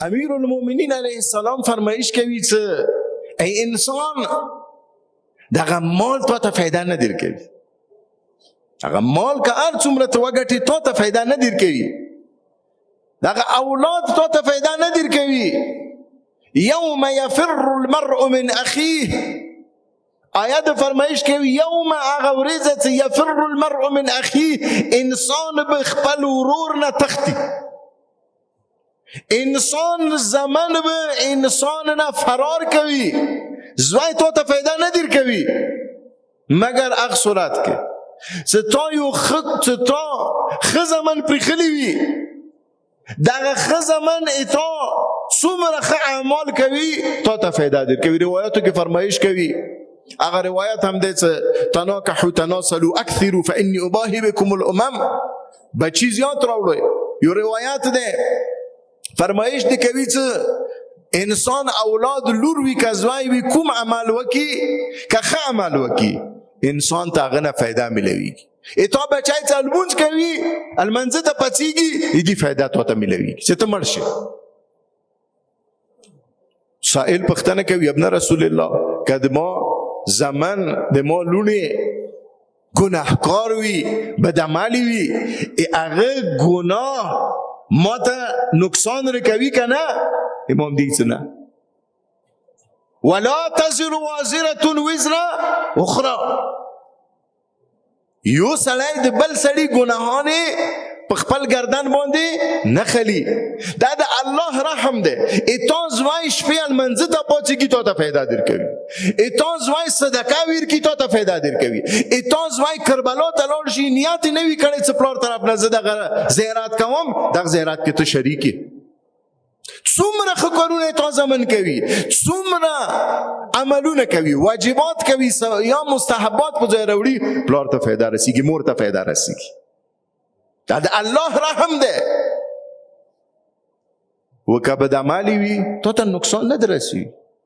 امیر المؤمنین علیه السلام فرمایش کوي چې ای انسان دغه مال تو ته فایده نه درکوي، دغه مال که هر څومره ته وګټې تو ته فایده نه درکوي، دغه اولاد تو ته فایده نه درکوي. یوم یفر المرء من اخیه، آیات فرمایش کوي یوم هغه ورځ چې یفر المرء من اخیه، انسان به خپل ورور نه تختی، انسان زمان به انسان نه فرار کوي، زوی تو ته فایده نه درکوي مگر هغه صورت کې چې تا یو ښه زمن پرېښلی وي، دغه ښه زمن تا څومره ښه اعمال کوي تا ته فایده درکوي. روایاتو کې فرمایش کوي، هغه روایت هم دی چې تناکحوا تناسلوا اکثروا فانی اباهی بکم الامم، بچی زیات راوړئ. یو روایت دی فرمایش دی کوي چې انسان اولاد لور وي که زوی وي، کوم عمل وکي که ښه عمل وکي انسان ته هغه نه فایده ملویږي. تا بچی چې لمونځ کوي لمانځه ته پڅېږي دې فایده تا ته ملویږي چې ته مړ شې. سائل پوښتنه کوي ابن رسول الله که د ما زمن د ما لوڼې ګناهکار وي بدعملي وي هغه ګناه ما ته نقصان رکوي که نه؟ امام دی څه نه، ولا تزر وازره وزر اخرى، یو سړی د بل سړي ګناهانې په خپل گردن باندې نه خلي. دا د الله رحم دی. تا زوی شپې لمانځه ته پاڅېږي تا ته فایده درکوي، تا زوی صدقه ورکړي تا ته فایده درکوي، تا زوی کربلا ته لاړ شي نیت نه وي کړی چې پلار طرف نه زه دغه زیارت کوم، دغه زیارت کې ته شریک یې. څومره ښه کارونه تا زمن کوي، څومره عملونه کوي، واجبات کوي یا مستحبات په ځای راوړي، پلار ته فایده رسیږي، مور ته فایده رسیږي. دا د الله رحم دی. و که بدعملي وي تا ته نقصان نه درسي.